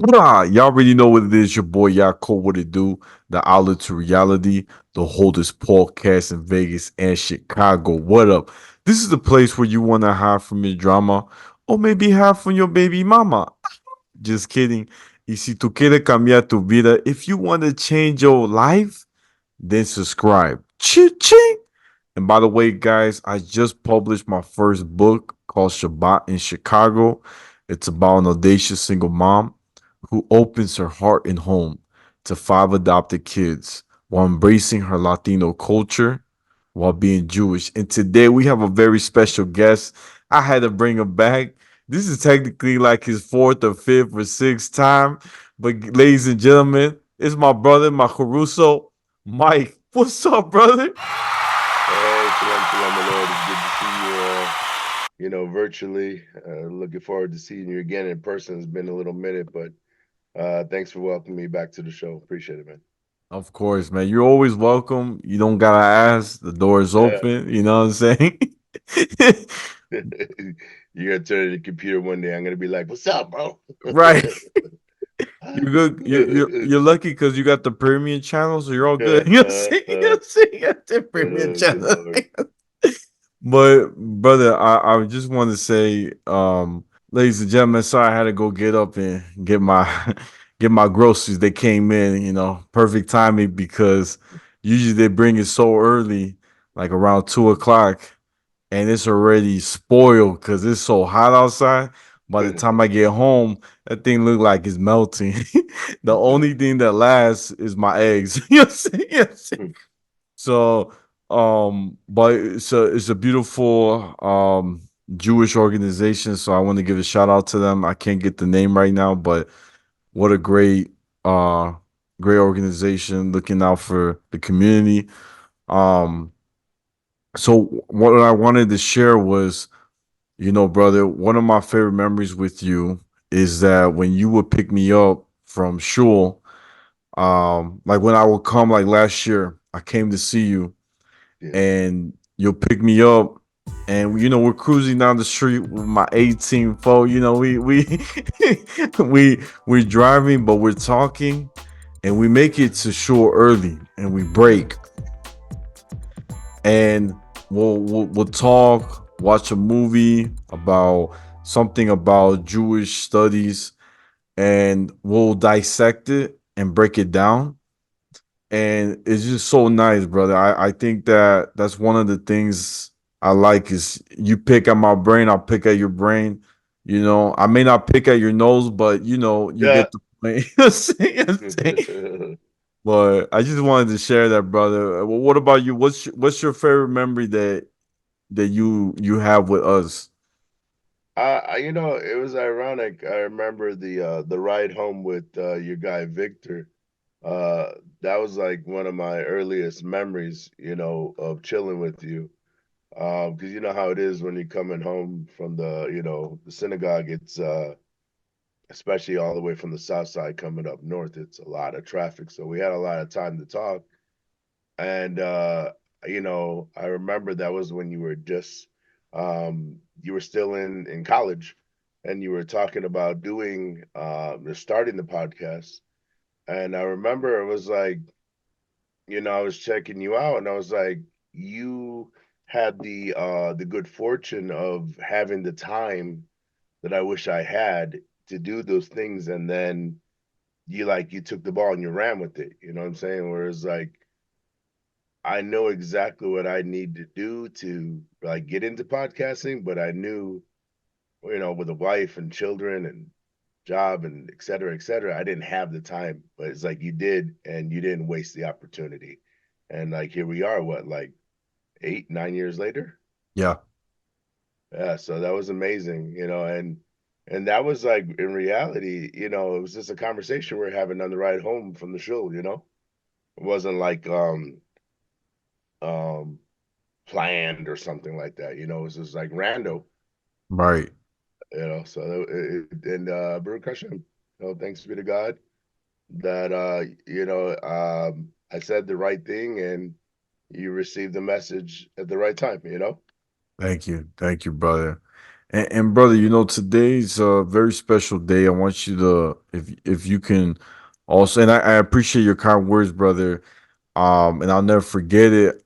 Y'all already know what it is. Your boy Yaakov, what it do? The outlet to reality, the holdest podcast in Vegas and Chicago. What up? This is the place where you want to hide from your drama or maybe hide from your baby mama. Just kidding. Y si tú quieres cambiar tu vida, if you want to change your life, then subscribe. Ching. And by the way, guys, I just published my first book called Shabbat in Chicago. It's about an audacious single mom who opens her heart and home to five adopted kids while embracing her Latino culture while being Jewish. And today we have a very special guest. I had to bring him back. This is technically like his fourth or fifth or sixth time. But ladies and gentlemen, it's my brother, my Caruso, Mike. What's up, brother? Hey, shalom, my Lord. It's good to see you all, virtually. Looking forward to seeing you again in person. It's been a little minute, but thanks for welcoming me back to the show. Appreciate it, man. Of course, man. You're always welcome. You don't gotta ask. The door is Uh, open. You know what I'm saying? you're gonna turn to the computer one day. I'm gonna be like, "What's up, bro?" Right. You're good. You're lucky because you got the premium channel, so you're all good. You know what I'm saying? You know what I'm saying? You got the premium Good channel. Lord. But brother, I just want to say, ladies and gentlemen, sorry I had to go get up and get my get my groceries. They came in, perfect timing because usually they bring it so early, like around 2 o'clock, and it's already spoiled because it's so hot outside. By the time I get home, that thing look like it's melting. The only thing that lasts is my eggs. You know what I'm saying? You know what I'm saying? So, but it's a beautiful Jewish organization. So I want to give a shout out to them. I can't get the name right now, but what a uh great organization looking out for the community. Um, so what I wanted to share was, brother, one of my favorite memories with you is that when you would pick me up from shul, like when I would come like last year, I came to see you Yeah. and you'll pick me up and we're cruising down the street with my 18 foe. We we're driving but we're talking and we make it to shore early and we break and we'll talk, watch a movie about something about Jewish studies, and we'll dissect it and break it down. And it's just so nice, brother. I think that that's one of the things I like is you pick at my brain, I'll pick at your brain. I may not pick at your nose, but you Yeah. get the point. You know what I'm saying? You know what I'm saying? But I just wanted to share that, brother. Well, what about you? What's your favorite memory that you have with us? It was ironic. I remember the ride home with your guy Victor. Uh, that was like one of my earliest memories, of chilling with you. Because you know how it is when you're coming home from the synagogue. It's especially all the way from the south side coming up north. It's a lot of traffic, so we had a lot of time to talk. And I remember that was when you were still in college, and you were talking about doing starting the podcast. And I remember it was like, I was checking you out, and I was like, you had the good fortune of having the time that I wish I had to do those things, and then you took the ball and you ran with it. You know what I'm saying? Whereas like I know exactly what I need to do to like get into podcasting, but I knew, with a wife and children and job and et cetera, I didn't have the time. But it's like you did, and you didn't waste the opportunity. And like here we are, what, like 8, 9 years later? Yeah. Yeah, so that was amazing, and that was like in reality, it was just a conversation we are having on the ride home from the show. It wasn't like um planned or something like that. It was just like rando. Right. So and Baruch Hashem, thanks be to God that I said the right thing and you received the message at the right time. Thank you, brother. And brother, today's a very special day. I want you to, if you can, also, and I appreciate your kind words, brother. And I'll never forget it.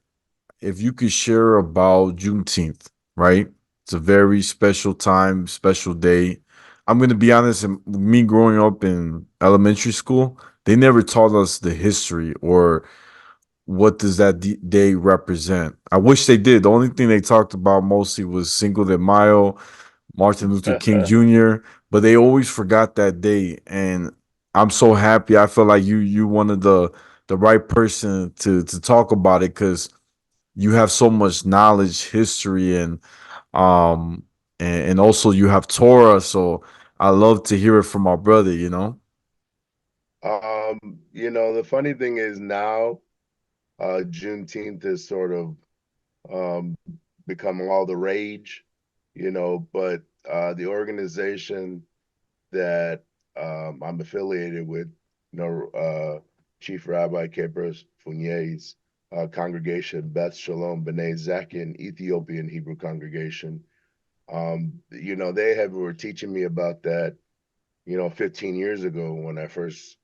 If you could share about Juneteenth, right? It's a very special time, special day. I'm gonna be honest. Me growing up in elementary school, they never taught us the history or what does that day represent. I wish they did. The only thing they talked about mostly was Cinco de Mayo, Martin Luther King Jr., but they always forgot that day. And I'm so happy. I feel like you one of the right person to talk about it because you have so much knowledge, history, um and also you have Torah. So I love to hear it from our brother. The funny thing is now, Juneteenth is sort of um, become all the rage, but the organization that I'm affiliated with, Chief Rabbi Kepers Funyeh's congregation, Beth Shalom B'nai Zakin Ethiopian Hebrew congregation. They were teaching me about that, 15 years ago when I first,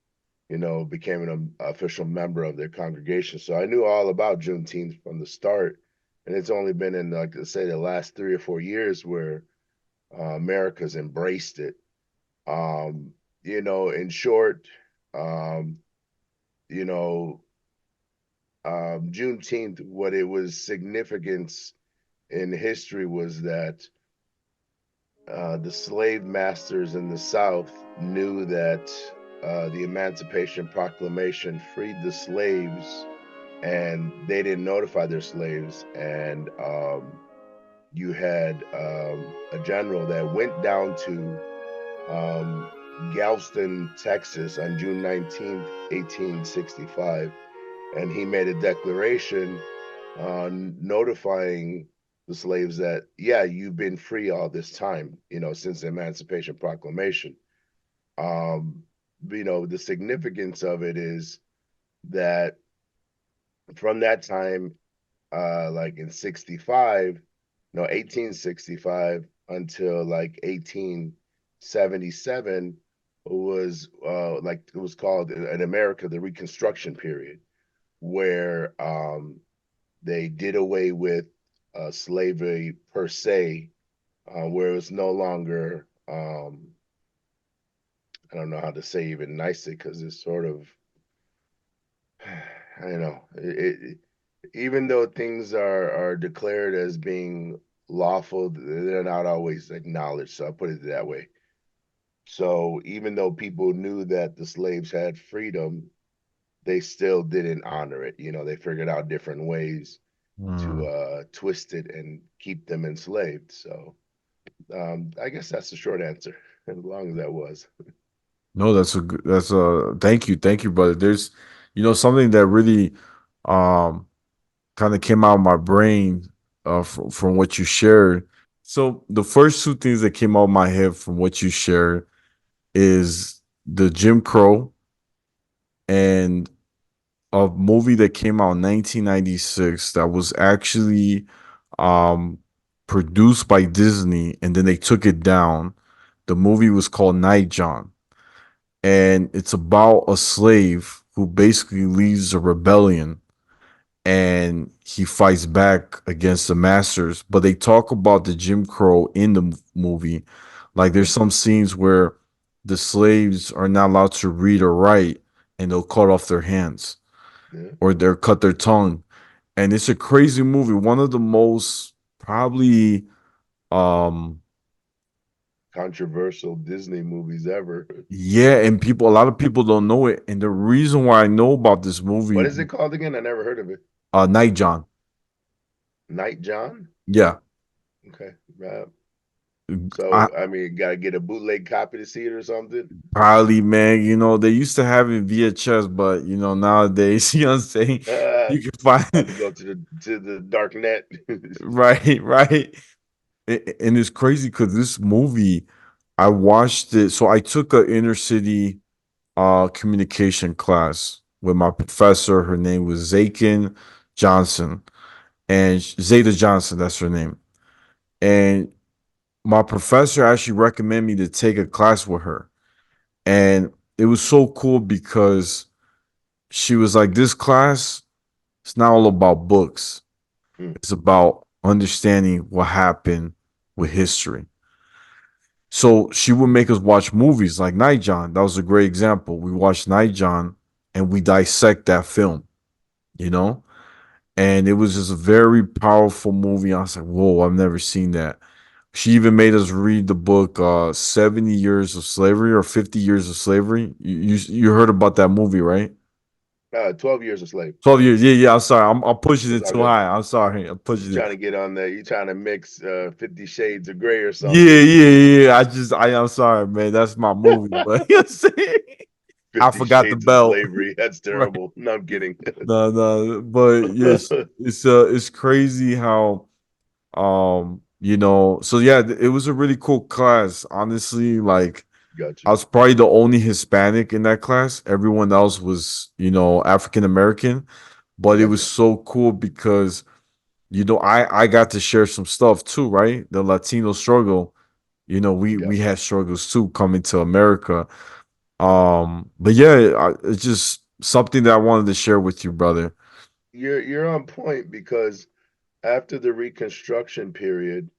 became an official member of their congregation. So I knew all about Juneteenth from the start. And it's only been in, like, let's say, the last 3 or 4 years where America's embraced it. Um, in short, um, you know, Juneteenth, what it was significance in history was that the slave masters in the South knew that the Emancipation Proclamation freed the slaves, and they didn't notify their slaves. And you had a general that went down to um, Galveston, Texas on June 19th, 1865, and he made a declaration notifying the slaves that, yeah, you've been free all this time, since the Emancipation Proclamation. Um, the significance of it is that from that time, like in 65, no, 1865 until like 1877 was like it was called in America the Reconstruction period, where they did away with slavery per se, where it was no longer, I don't know how to say even nicely because it's sort of, I don't know, even though things are declared as being lawful, they're not always acknowledged. So I put it that way. So even though people knew that the slaves had freedom, they still didn't honor it. They figured out different ways to Mm. twist it and keep them enslaved. So I guess that's the short answer, as long as that was. No, that's a thank you, brother. There's something that really um kind of came out of my brain from what you shared. So the first two things that came out of my head from what you shared is the Jim Crow and a movie that came out in 1996 that was actually um produced by Disney and then they took it down. The movie was called Night John, and it's about a slave who basically leads a rebellion and he fights back against the masters. But they talk about the Jim Crow in the movie. Like there's some scenes where the slaves are not allowed to read or write and they'll cut off their hands Yeah. or they'll cut their tongue. And it's a crazy movie. One of the most probably um Controversial Disney movies ever. yeah, and a lot of people don't know it. And the reason why I know about this What movie, is it called again? I never heard of it. Night John. Night John? Yeah. Okay. I So, I mean, got to get a bootleg copy to see it or something. probably, man, they used to have it VHS, but nowadays, you know what I'm saying? Have You can find to go to the dark net. right, right. And it's crazy because this movie, I watched it. So I took a inner city communication class with my professor. Her name was Zakin Johnson and Zeta Johnson, that's her name. And my professor actually recommended me to take a class with her. And it was so cool because she was like, this class, it's not all about books. Mm, It's about understanding what happened with history. So she would make us watch movies like Night John. That was a great example. We watched Night John and we dissect that film, you know? And it was just a very powerful movie. I was like, whoa, I've never seen that. She even made us read the book 70 Years of Slavery or 50 Years of Slavery. You heard about that movie, right? 12 years a slave. 12 years. Yeah, yeah. I'm sorry. I'm pushing It's it all too good. high. I'm sorry. I'm You pushing it. trying to get on there? You trying to mix 50 Shades of Grey or Yeah, something? yeah, yeah. I'm sorry, man. That's my movie, but you know what I'm saying? I 50 forgot the Shades of belt. Slavery. That's Right. terrible. No, I'm kidding. No, no. But yes, it's crazy how so yeah, it was a really cool class. Honestly, like Got I you. was probably the only Hispanic in that class. Everyone else was, African American. But it was Gotcha. so cool because I got to share some stuff too, right? The Latino struggle. We Yep. had struggles too coming to America. But yeah, it's just something that I wanted to share with you, brother. You're on point because after the Reconstruction period,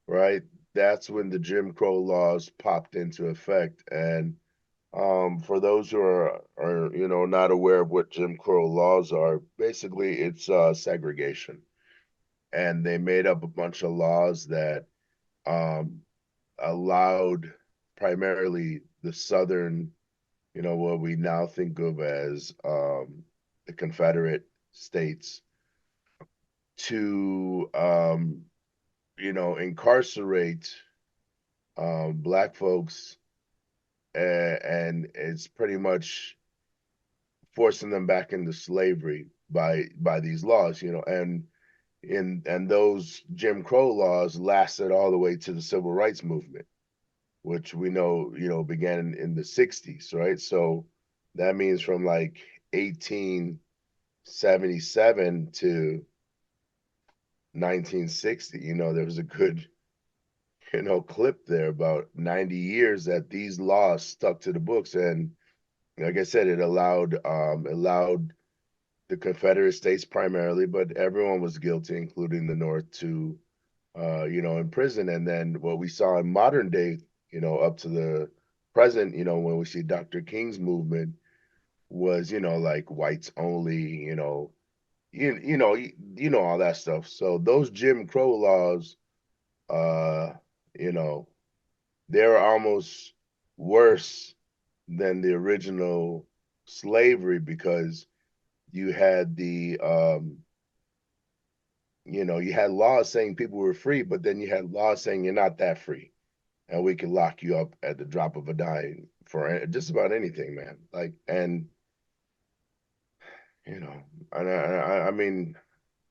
right? That's when the Jim Crow laws popped into effect. And for those who are not aware of what Jim Crow laws are, basically it's segregation, and they made up a bunch of laws that um, allowed primarily the southern, what we now think of as the Confederate states to incarcerate black folks, and it's pretty much forcing them back into slavery by these laws, and those Jim Crow laws lasted all the way to the civil rights movement, which we know, began in the 60s, right? So that means from like 1877 to 1960, there was a good, clip there, about 90 years that these laws stuck to the books. And like I said, it allowed the Confederate States primarily, but everyone was guilty, including the North, to in prison. And then what we saw in modern day, up to the present, when we see Dr. King's movement was, like whites only, all that stuff. So those Jim Crow laws, uh, you know, they're almost worse than the original slavery because you had you had laws saying people were free, but then you had laws saying you're not that free, and we can lock you up at the drop of a dime for just about anything, man. Like, and you know, and I mean,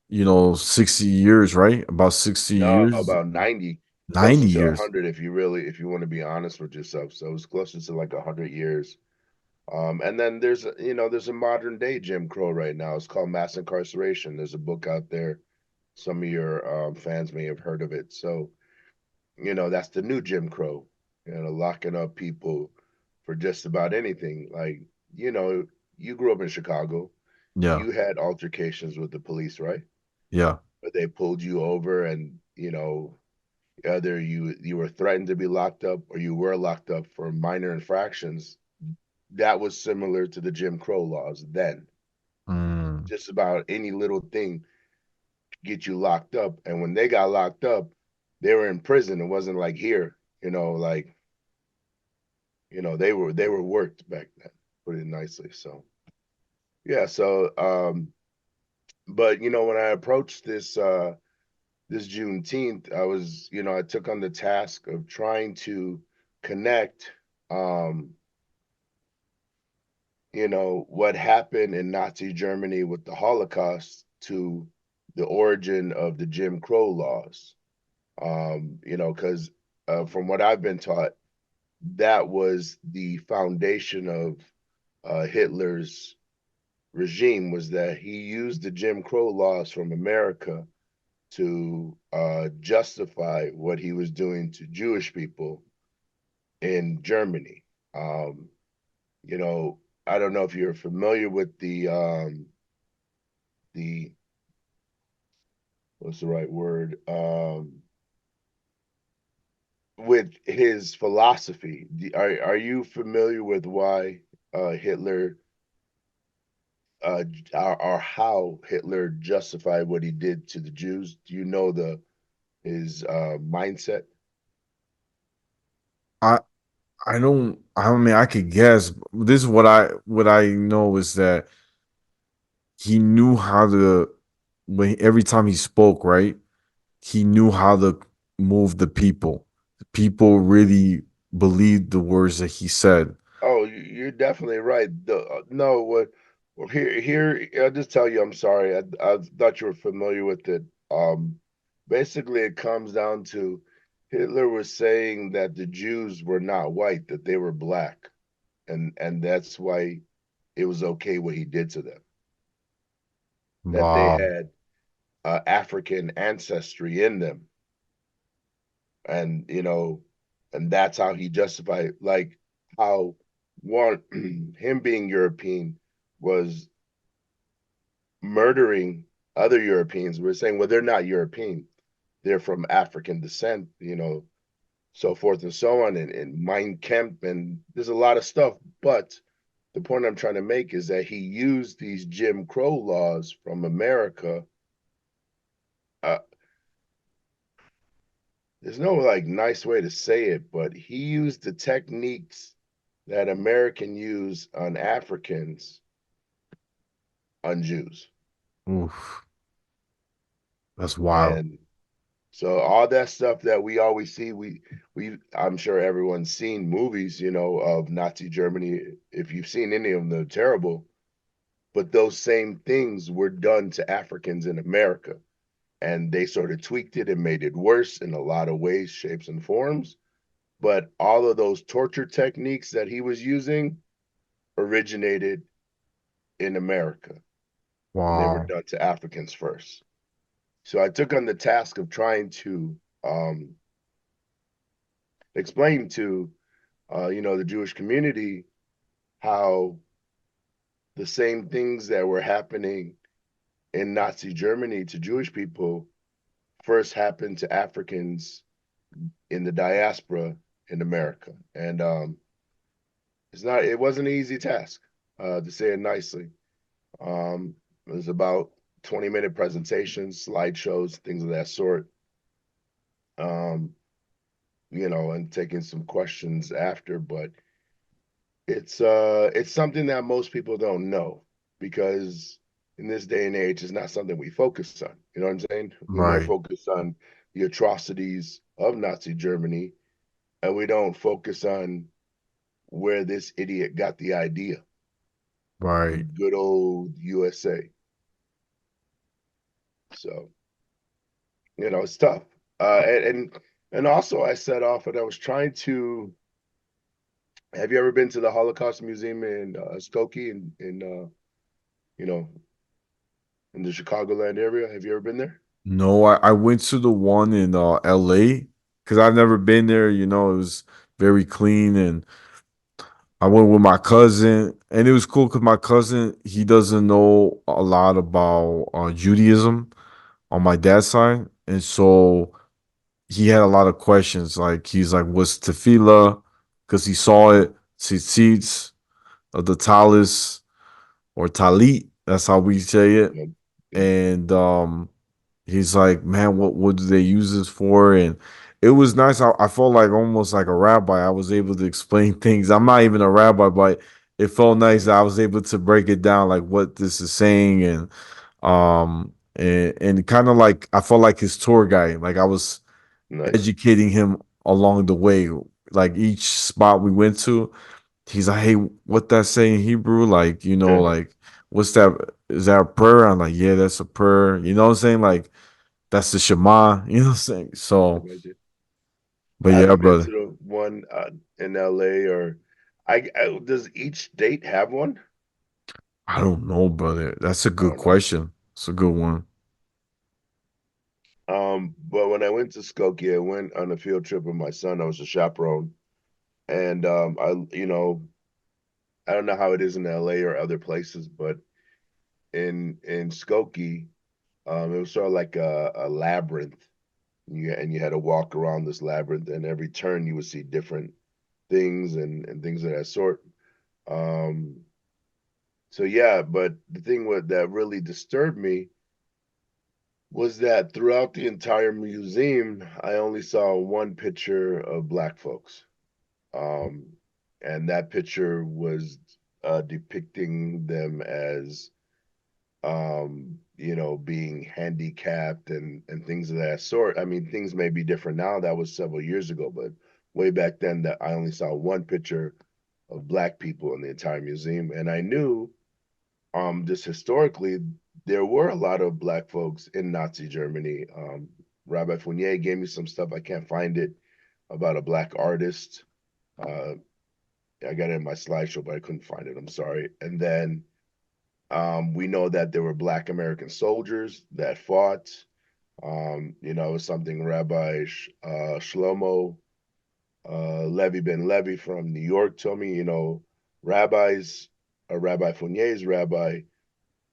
60 years, right? About 60 no, years, about 90, 90 closer to years. 100 if you want to be honest with yourself. So it's closer to like 100 years. And then there's a modern day Jim Crow right now. It's called mass incarceration. There's a book out there. Some of your fans may have heard of it. So, that's the new Jim Crow, locking up people for just about anything. Like, you know, you grew up in Chicago. Yeah, You had altercations with the police, right? yeah. But they pulled you over, and, either you were threatened to be locked up or you were locked up for minor infractions. That was similar to the Jim Crow laws then. Mm, Just about any little thing get you locked up. And when they got locked up, they were in prison. It wasn't like here, like, they were worked back then, put it nicely. So yeah, so but when I approached this Juneteenth, I took on the task of trying to connect um, what happened in Nazi Germany with the Holocaust to the origin of the Jim Crow laws. Because from what I've been taught, that was the foundation of Hitler's regime, was that he used the Jim Crow laws from America to justify what he was doing to Jewish people in Germany. Um, you know, I don't know if you're familiar with the what's the right word? With his philosophy. Are you familiar with why Hitler or how Hitler justified what he did to the Jews? Do you know the his mindset? I I mean I could guess. This is what I know is that he knew how to when every time he spoke, right? He knew how to move the people. The people really believed the words that he said. Oh, you're definitely right. No, well, here, I'll just tell you, I'm sorry. I thought you were familiar with it. Basically, it comes down to Hitler was saying that the Jews were not white, that they were black, and that's why it was okay what he did to them, that they Wow. had African ancestry in them, and and that's how he justified, like how one him being European was murdering other Europeans. We're saying, well, they're not European, they're from African descent, so forth and so on, and Mein Kampf, and there's a lot of stuff. But the point I'm trying to make is that he used these Jim Crow laws from America. Uh, there's no like nice way to say it, but he used the techniques that American use on Africans on Jews. Oof. That's wild. And so all that stuff that we always see, we I'm sure everyone's seen movies, of Nazi Germany. If you've seen any of them, they're terrible. But those same things were done to Africans in America. And they sort of tweaked it and made it worse in a lot of ways, shapes, and forms. But all of those torture techniques that he was using originated in America, and they were Wow. done to Africans first. So I took on the task of trying to explain to the Jewish community how the same things that were happening in Nazi Germany to Jewish people first happened to Africans in the diaspora in America. And it wasn't an easy task, to say it nicely. It was about 20-minute presentations, slideshows, things of that sort. Um, and taking some questions after, but it's something that most people don't know, because in this day and age it's not something we focus on. You know what I'm saying? We more Right. focus on the atrocities of Nazi Germany, and we don't focus on where this idiot got the idea Right. in good old USA. So it's tough. And also I set off and I was trying to. Have you ever been to the Holocaust Museum in Skokie you know in the Chicagoland area? Have you ever been there? No, I went to the one in LA because I've never been there. It was very clean, and I went with my cousin, and it was cool because my cousin, he doesn't know a lot about Judaism on my dad's side, and so he had a lot of questions. Like he's like, "What's tefillah?" Because he saw it, tzitzit, the talis or talit. That's how we say it. Yeah, yeah, And he's like, "Man, what do they use this for?" And it was nice. I felt like almost like a rabbi. I was able to explain things. I'm not even a rabbi, but it felt nice that I was able to break it down, like what this is saying, and kind of like I felt like his tour guide. Like I was nice. educating him along the way. Like each spot we went to, he's like, "Hey, what that say in Hebrew? Like, like what's that? Is that a prayer?" I'm like, "Yeah, that's a prayer." You know what I'm saying? Like that's the Shema. You know what I'm saying? So, but I yeah, haven't been to brother, the one in LA, or does each state have one? I don't know, brother. That's a I good don't know. question. It's a good one. But when I went to Skokie, I went on a field trip with my son. I was a chaperone, and I don't know how it is in LA or other places, but in Skokie, it was sort of like a labyrinth. And you had to walk around this labyrinth, and every turn you would see different things and things of that sort. Um, so yeah, but the thing that really disturbed me was that throughout the entire museum, I only saw one picture of black folks. Um, and that picture was depicting them as being handicapped and things of that sort. I mean, things may be different now. That was several years ago, but way back then, that I only saw one picture of black people in the entire museum, and I knew just historically there were a lot of black folks in Nazi Germany. Rabbi Fournier gave me some stuff. I can't find it about a black artist. Uh, I got it in my slideshow, but I couldn't find it. I'm sorry. And then we know that there were black American soldiers that fought. It was something Rabbi Shlomo Levi Ben Levi from New York told me. Rabbis, Rabbi Fournier's rabbi,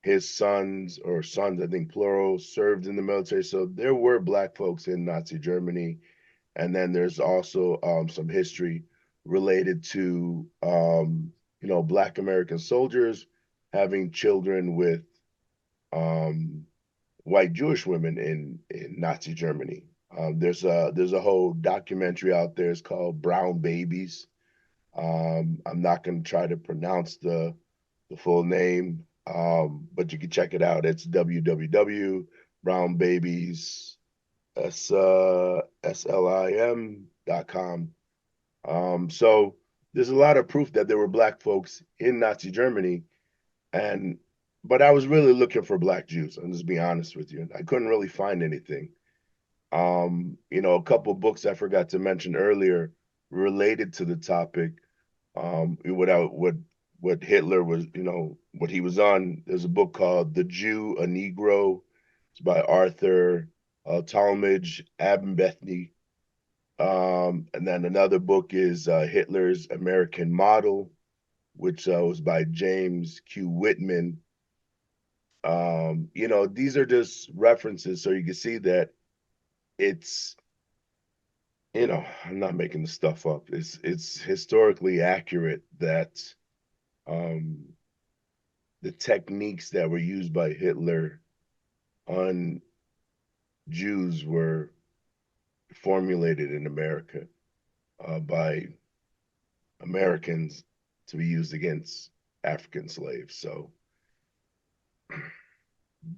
his sons, I think plural, served in the military. So there were black folks in Nazi Germany. And then there's also some history related to, black American soldiers having children with um, white Jewish women in Nazi Germany. There's a whole documentary out there. It's called Brown Babies. I'm not going to try to pronounce the full name, but you can check it out. It's www Brown Babies slim.com. So there's a lot of proof that there were black folks in Nazi Germany, and but I was really looking for black Jews. I'm just being honest with you. I couldn't really find anything. A couple of books I forgot to mention earlier related to the topic. What Hitler was, what he was on. There's a book called The Jew, a Negro. It's by Arthur Talmadge Abernethy. And then another book is Hitler's American Model, which was by James Q. Whitman. These are just references so you can see that it's, I'm not making the stuff up. It's historically accurate that um, the techniques that were used by Hitler on Jews were formulated in America by Americans to be used against African slaves. So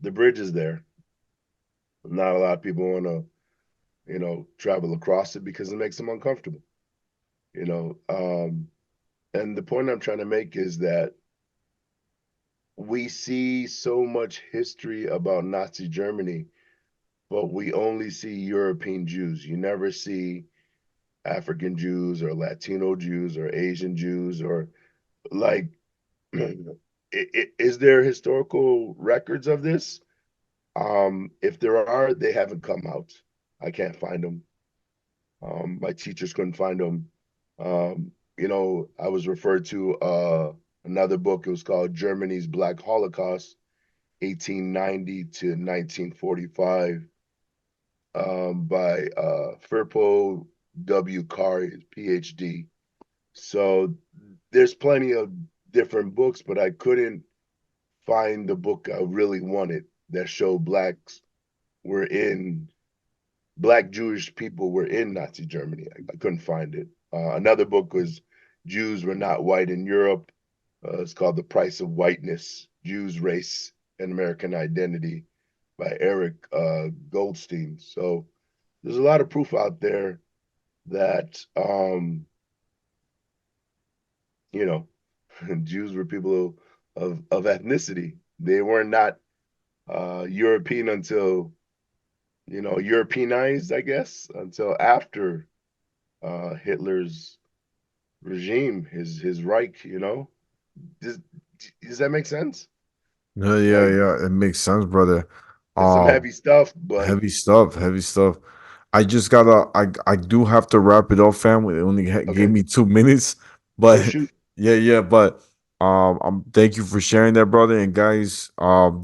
the bridge is there. Not a lot of people want to, travel across it because it makes them uncomfortable. You know, um, and the point I'm trying to make is that we see so much history about Nazi Germany, but we only see European Jews. You never see African Jews or Latino Jews or Asian Jews or like, is there historical records of this? If there are, they haven't come out. I can't find them. My teachers couldn't find them. I was referred to another book. It was called Germany's Black Holocaust, 1890 to 1945, by Firpo W. Kari, PhD. So there's plenty of different books, but I couldn't find the book I really wanted that showed were in black Jewish people were in Nazi Germany. I couldn't find it. Another book was Jews Were Not White in Europe. It's called The Price of Whiteness: Jews, Race, and American Identity by Eric Goldstein. So there's a lot of proof out there that, you know, Jews were people of ethnicity. They were not European until, Europeanized, I guess, until after Hitler's regime, his Reich. Does, does that make sense? Yeah, yeah, Like, yeah. It makes sense, brother. It's some Um, heavy stuff, but Heavy stuff, heavy stuff. I do have to wrap it up, family. They only gave okay. me 2 minutes, Oh but shoot. yeah, but thank you for sharing that, brother. And guys,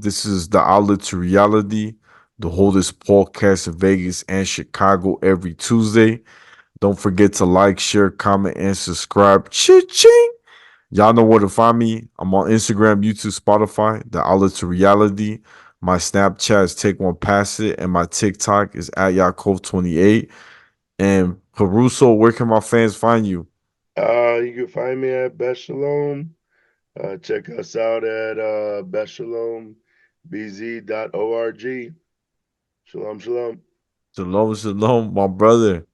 this is the outlet to reality. The holdest podcast in Vegas and Chicago every Tuesday. Don't forget to like, share, comment, and subscribe. Ching! Y'all know where to find me. I'm on Instagram, YouTube, Spotify, the outlet to reality. My Snapchat is Take One Pass It, and my TikTok is at Yaakov28. And Caruso, where can my fans find you? You can find me at Best Shalom. Check us out at bestshalom.bz.org. Shalom, shalom. Shalom, shalom, my brother.